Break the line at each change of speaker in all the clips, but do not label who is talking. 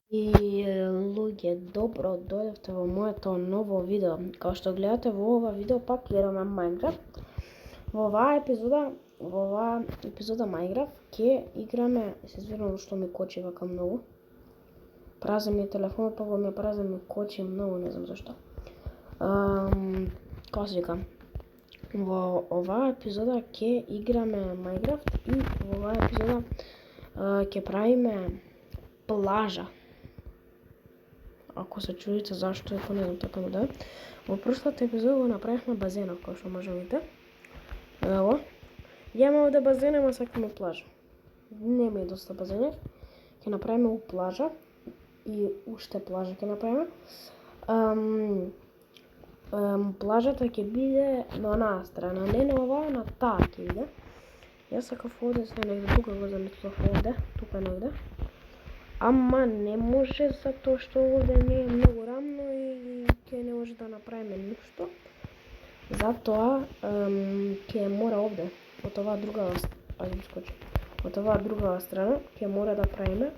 И луѓе, добро дојдовте во моето ново видео. Као што гледате во ова видео пак играме Minecraft. Во оваа епизода Minecraft ќе играме, се извинувам што ми кочи вака многу. Празен ми е телефонот, па го ми празен ми кочи многу, не знам зашто. Како се вика? Во оваа епизода ќе играме Minecraft и во оваа епизода ќе правиме плажа. Ако се чудите зашто е, не знам, така да. Во прошлата епизода го направивме базенот, како што може да видите. Ево. Имаме овде базен, ама сакаме плажа. Нема и доста базени. Ќе направиме у плажа и уште плажа ќе направиме. Плажата ќе биде на онаа страна, не на оваа, на таа ќе биде. Јас сакав овде се негде тука го замислав овде, тука негде. Ама не може затоа што овде не е многу рамно и ќе не може да направиме ништо. Затоа ќе мора овде, од оваа друга, од оваа друга страна ќе мора да правиме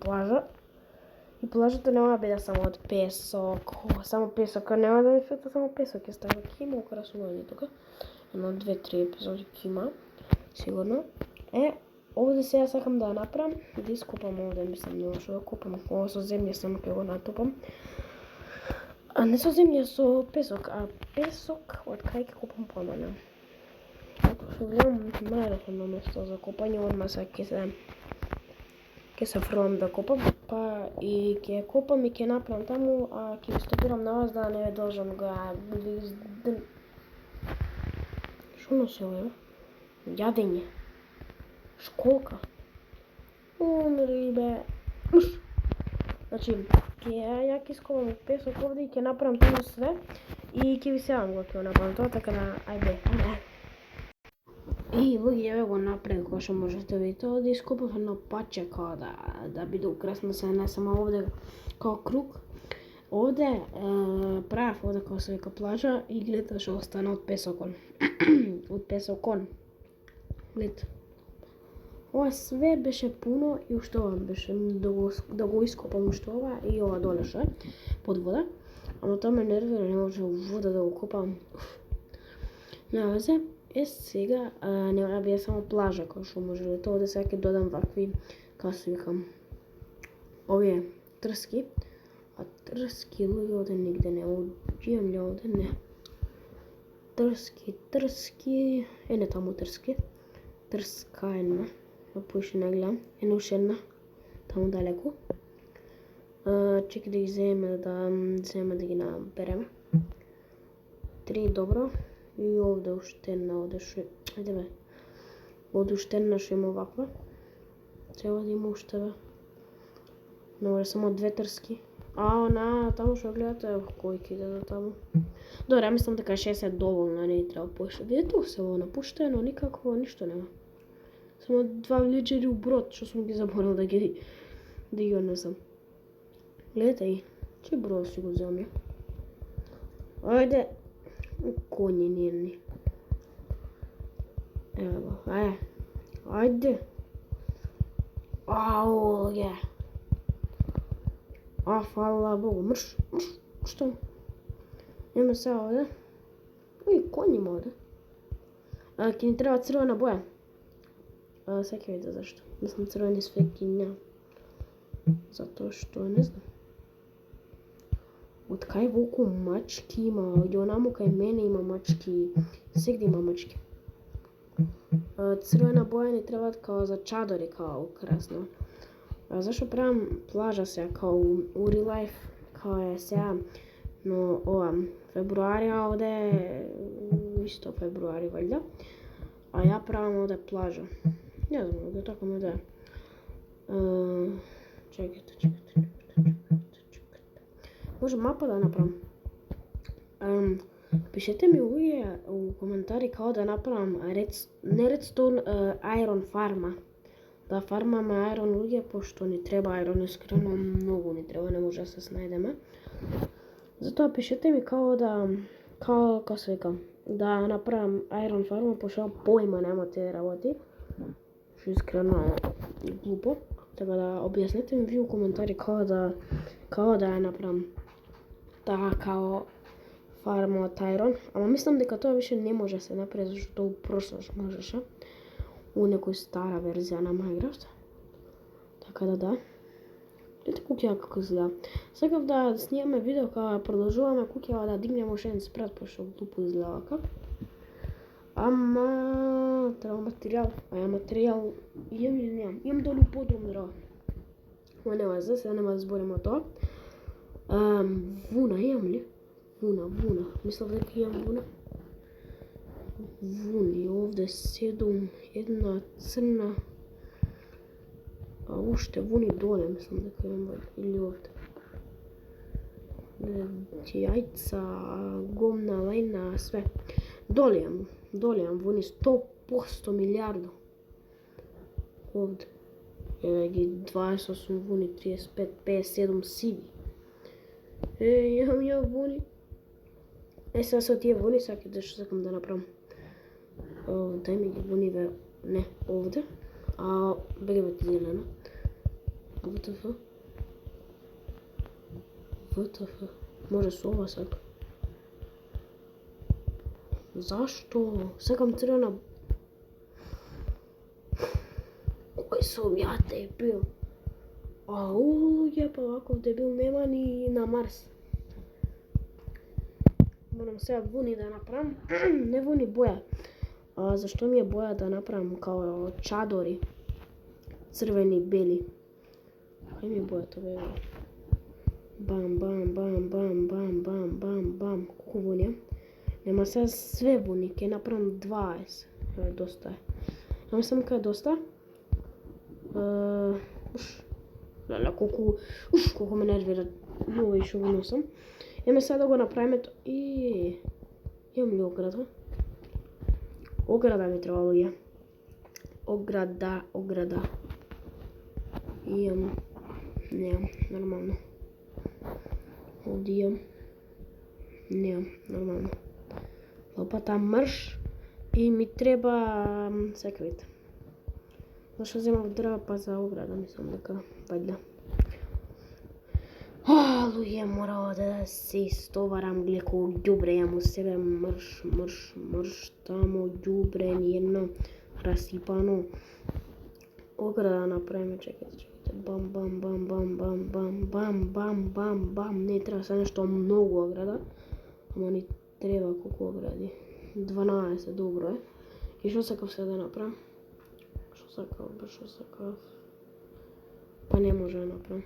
плажа. И плажата нема да биде само од песок, само песок, нема да мислите само песок ќе става, ќе има украсување тука. 1, 2, 3 епизоди ќе има, сигурно. Овде сега сакам да ја направам, да ископам овде, мислам, нема што да копам, ова со земја само ќе го натопам. А не со земја, со песок, а песок од кај ќе копам помале. Ако што гледам, најлесно место за копање, одма сега ќе се фрлам да копам, па и ќе копам и ќе направам таму, а ќе ви стопирам на вас да не ве должам Шо носи ова? Јадење. Школка. Умри бе. Значи, ја ќе ископам песок овде и ќе направам тоа све и ќе ви се јавам кога ќе го направам тоа, така да ајде. И луѓе, еве го направив кога што можете да видите, овде ископав едно паче као да биде украсно, се не само овде као круг. Овде правев овде као се вика плажа и гледате што остана од песокон. Од песокон. Гледате. Ова све беше пуно и уште ова беше да го ископам уште ова и ова доле што е под вода. Ама тоа ме нервира, не може вода да го копам. Нема везе. Сега нема да биде само плажа, како што може да видите. Овде сега ќе додам вакви, како се викам, овие трски. А трски, луѓе, овде нигде не, имам ли овде? Не. Трски, не таму трски. Трска една, поише не гледам, уште една, таму далеку. Чекай да ги земеме да ги набереме. 3, добро. И овде уште една, овде шо... Ајде бе. Овде уште една шо има ваква. Треба да има уште бе. Не може само 2 трски. Таму што гледате, кој ќе иде да таму. Добре, ја мислам дека 60 доволно, не треба поише. Видите у село напуштено, никакво, ништо нема. Само 2 вилиџери у брод, што сум ги заборал да ги однесам. Гледате и, че брод си го земја. Ајде, коњи нирни. Ево, ајде. Ау, луѓе. Фала Богу, мрш, што? Нема сега овде. Коњи има овде. Ќе ни треба црвена боја. Сега ќе видите зашто. Мислам црвени светиња. Затоа што не знам. Од кај волку мачки има, оѓе онаму кај мене има мачки, сегде има мачки. Црвена боја ни треба као за чадори, као украсно. Зашто правам плажа сега, као у real life, као е сега, но ова, фебруари овде, исто фебруари валјда, а ја правам овде плажа. Не знам, овде така ме да. Чекайте. Може мапа да направам. Пишете ми луѓе у коментари као да направам не редстоун, айрон фарма. Да фармаме айрон, луѓе, пошто ни треба айрон, искрено многу ни треба, не може да се снајдеме. Затоа пишете ми како се вика, да направам айрон фарма, пошто поима нема тие работи. Што искрено е глупо. Така да објаснете ми ви у коментари како да ја направам таа као фарма од Тайрон, ама мислам дека тоа више не може да се направи зашто у прошош можеше у некој стара верзија на Minecraft. Така да. Ете куќава како изгледа. Сакав да снимаме видео кога продолжуваме куќава да дигнеме уште еден спрат, пошто глупо изгледа вака. Ама треба материјал, а ја материјал имам или немам? Имам долу подрум дрва. Ама нема за сега нема да збориме о тоа. Вуна имам ли? Вуна. Мислам дека имам вуна. Вуни, овде 7, една црна. А уште вуни доле, мислам дека имам или овде. Јајца, гомна, лајна, све. Доле имам вуни 100% милијардо. Овде. Ги 28 вуни, 35, 57 сиви. Имам вуни. Сега со тие вуни сакате што сакам да направам. Дај ми ги вуниве, не, овде. А беге ти зелена. ВТФ. Може со ова сакам. Зашто? Сакам црвена. Кој сум ја дебил? Луѓе, па ваков дебил нема ни на Марс. Морам сега вуни да направам. Не вуни боја. Зашто ми е боја да направам као чадори. Црвени, бели. Кај ми бојата бе? Бам. Колку вуни? Нема сега све вуни, ке направам 20. Доста е. Ама сам кај доста? Леле, колку ме нервира. Много и шо го носам. Еме сега да го направиме то. Имам ли ограда? Ограда ми треба, луѓе. Ограда. Имам. Немам, нормално. Овде имам. Немам, нормално. Лопата мрш. И ми треба секвит. Зашто земав дрва па за ограда, мислам дека вајда. Луѓе, мора да се истоварам, гледа колку ѓубре јам у себе, мрш, тамо ѓубре, ниедно расипано. Ограда направиме, чекайте. Бам. Не треба се нешто многу ограда, ама ни треба колку огради. 12, добро е. И шо сакав се да направам? Шо сакав? Па не може да направам.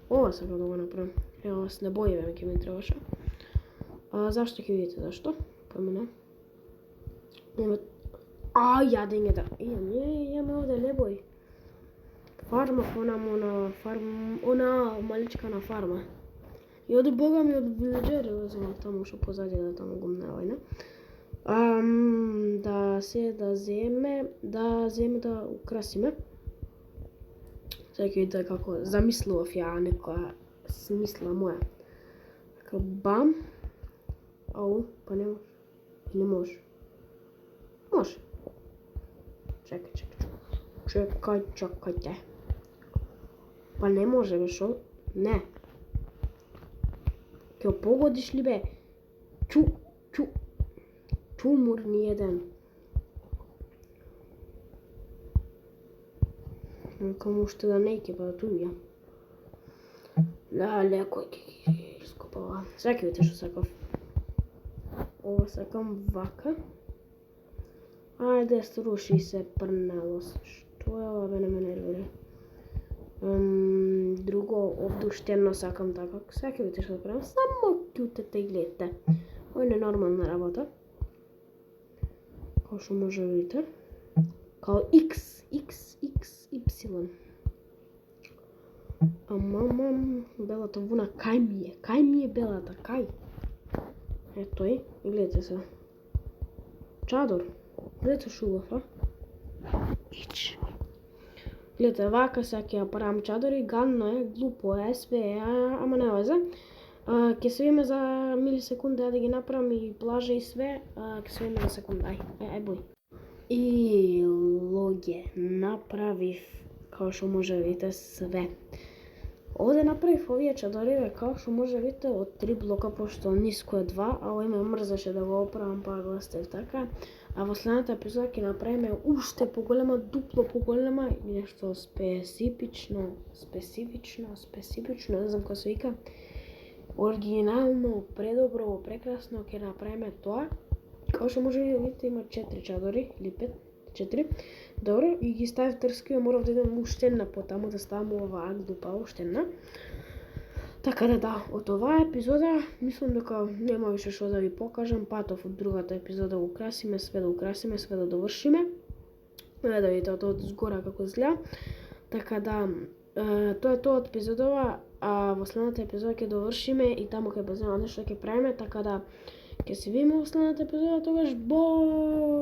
Ова сакав да го направам. Ево, с небоиве ке ми требаше. Зашто ќе видите зашто? Помина. Јадењата. Имаме овде небои. Фарма, она маличка на фарма. И од Бога ми од виледжери, земав таму што позади да таму го мневајна. Да земе да украсиме. Сега ќе видите како замислував ја некоја смисла моја. Така бам. Па не може. Не може. Може. Чекајте. Па не може бе, шо? Не. Ке погодиш ли бе? Чумур ни еден. Кому уште да не ќе па ту ја. Леко ќе скопава. Сега ќе видите што сакав. Ова сакам вака. Ајде, сруши се прнело. Што е ова бе, не ме нервира. Друго, овде уште едно сакам така. Сега ќе видите што да правам. Само ќутете и гледате. Ова е ненормална работа. Као што може да видите. Као X, Y. Белата вуна, кај ми е белата, кај? Ето и гледате се. Чадор. Гледате шубав, Ич. Гледате, вака сега ќе ја правам чадори, гадно е, глупо е, све е, ама не вазе. Ќе се видиме за милисекунда да ги направам и плажа и све, ќе се видиме за секунда, ај бој. И лоѓе, направив како што може да видите све. Овде направив овие чадориве како што може да видите од 3 блока, пошто ниско е 2, а овој ме мрзаше да го оправам, па го оставив така. А во следната епизода ќе направиме уште поголема, дупло поголема и нешто специфично, не знам како се вика. Оригинално, предобро, прекрасно ќе направиме тоа. Како што може да видите има 4 чадори или 5, 4. Добро, и ги ставив трски, морав да идем уште една потаму да ставам оваа дупа уште една. Така да, од оваа епизода мислам дека нема више што да ви покажам, патов од другата епизода го украсиме, све да довршиме. Да видите од згора како изгледа. Така да, тоа е тоа од епизодова, а во следната епизода ќе довршиме и таму ќе безнема нешто ќе правиме, така да ќе се видиме во следната епизода, тогаш бој!